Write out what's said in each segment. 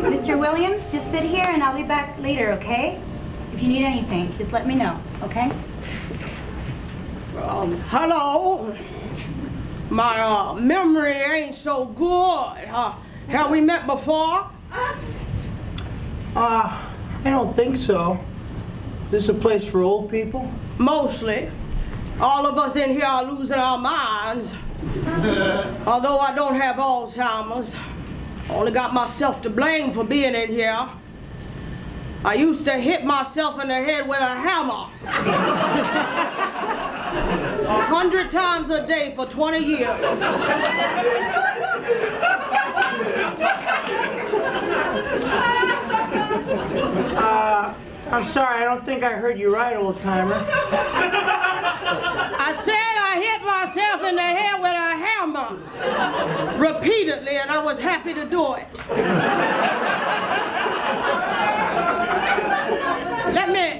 Mr. Williams, just sit here and I'll be back later, okay? If you need anything, just let me know, okay? Hello. My memory ain't so good. Have we met before? I don't think so. This is a place for old people? Mostly. All of us in here are losing our minds. Although I don't have Alzheimer's. I only got myself to blame for being in here. I used to hit myself in the head with a hammer. 100 times a day for 20 years. I'm sorry, I don't think I heard you right, old timer. I said I hit myself in the head with a hammer repeatedly, and I was happy to do it.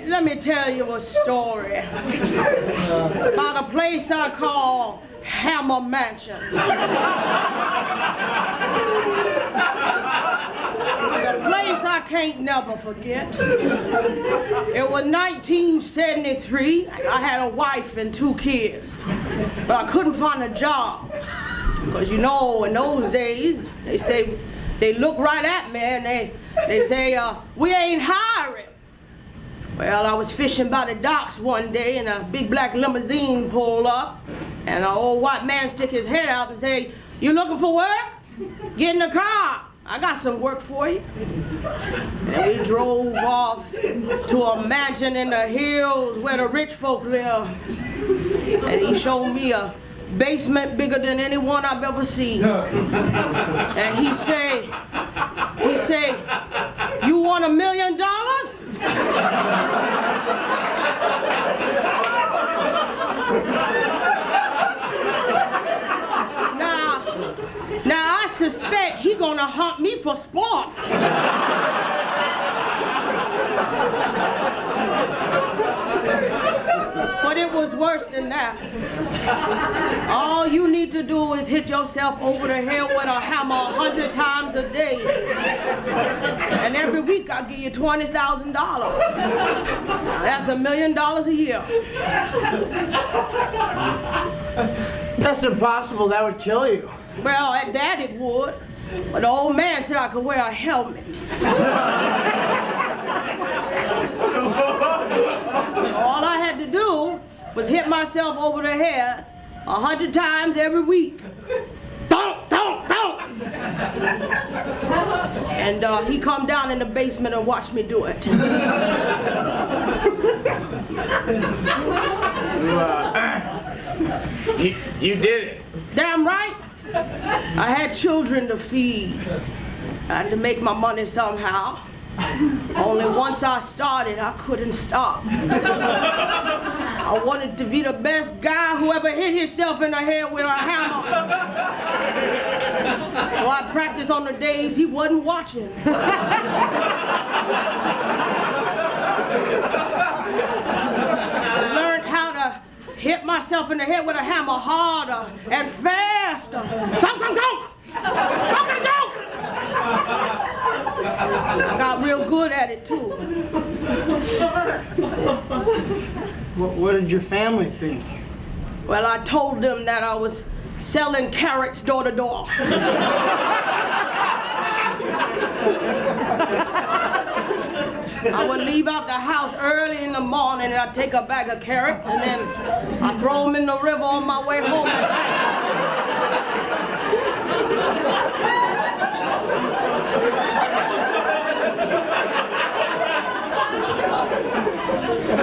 Let me tell you a story about a place I call Hammer Mansion. It's a place I can't never forget. It was 1973. I had a wife and 2 kids, but I couldn't find a job. Because you know, in those days, they look right at me and they say, we ain't hiring. Well, I was fishing by the docks one day and a big black limousine pulled up and an old white man stick his head out and say, you looking for work? Get in the car. I got some work for you. And we drove off to a mansion in the hills where the rich folk live. And he showed me a basement bigger than any one I've ever seen. And he say, you want $1 million? Now I suspect he gonna hunt me for sport. But it was worse than that. All you need to do is hit yourself over the head with a hammer 100 times a day. And every week I'll give you $20,000. That's $1 million a year. That's impossible, that would kill you. Well, at that it would. But the old man said I could wear a helmet. So all I had to do was hit myself over the head 100 times every week. Thump, thump, thump. And he come down in the basement and watched me do it. You did it. Damn right. I had children to feed. I had to make my money somehow. Only once I started, I couldn't stop. I wanted to be the best guy who ever hit himself in the head with a hammer. So I practiced on the days he wasn't watching. I learned how to hit myself in the head with a hammer harder and faster. Thunk, thunk, thunk! Thunk, thunk, thunk! I got real good at it, too. What did your family think? Well, I told them that I was selling carrots door to door. I would leave out the house early in the morning and I'd take a bag of carrots and then I'd throw them in the river on my way home at night.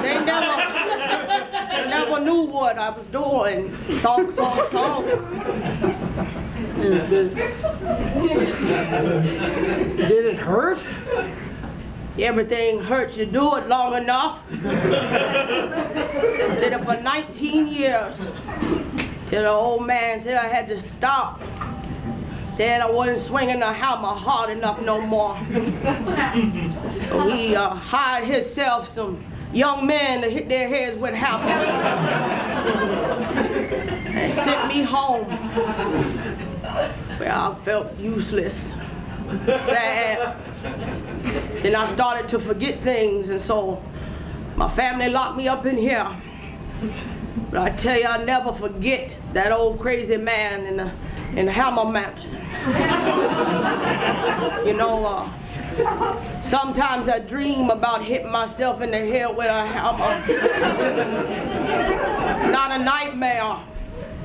They never knew what I was doing. Thunk, thunk, thunk. Did it hurt? Everything hurts. You do it long enough. Did it for 19 years. Till the old man said I had to stop. Said I wasn't swinging the hammer hard enough no more. So he hired himself some young men to hit their heads with hammers. And sent me home. Well, I felt useless. Sad. Then I started to forget things, and so my family locked me up in here. But I tell you, I'll never forget that old crazy man in the Hammer Mountain. You know, sometimes I dream about hitting myself in the head with a hammer. It's not a nightmare.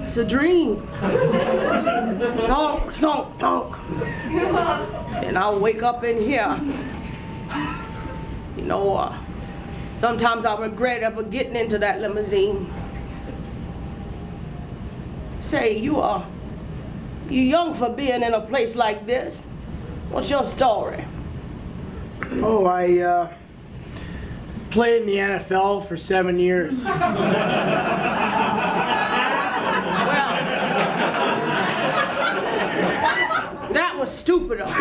It's a dream. Thunk, thunk, thunk. And I'll wake up in here. You know, sometimes I regret ever getting into that limousine. Say, you young for being in a place like this. What's your story? Oh, I played in the NFL for 7 years. Well, that was stupid of me.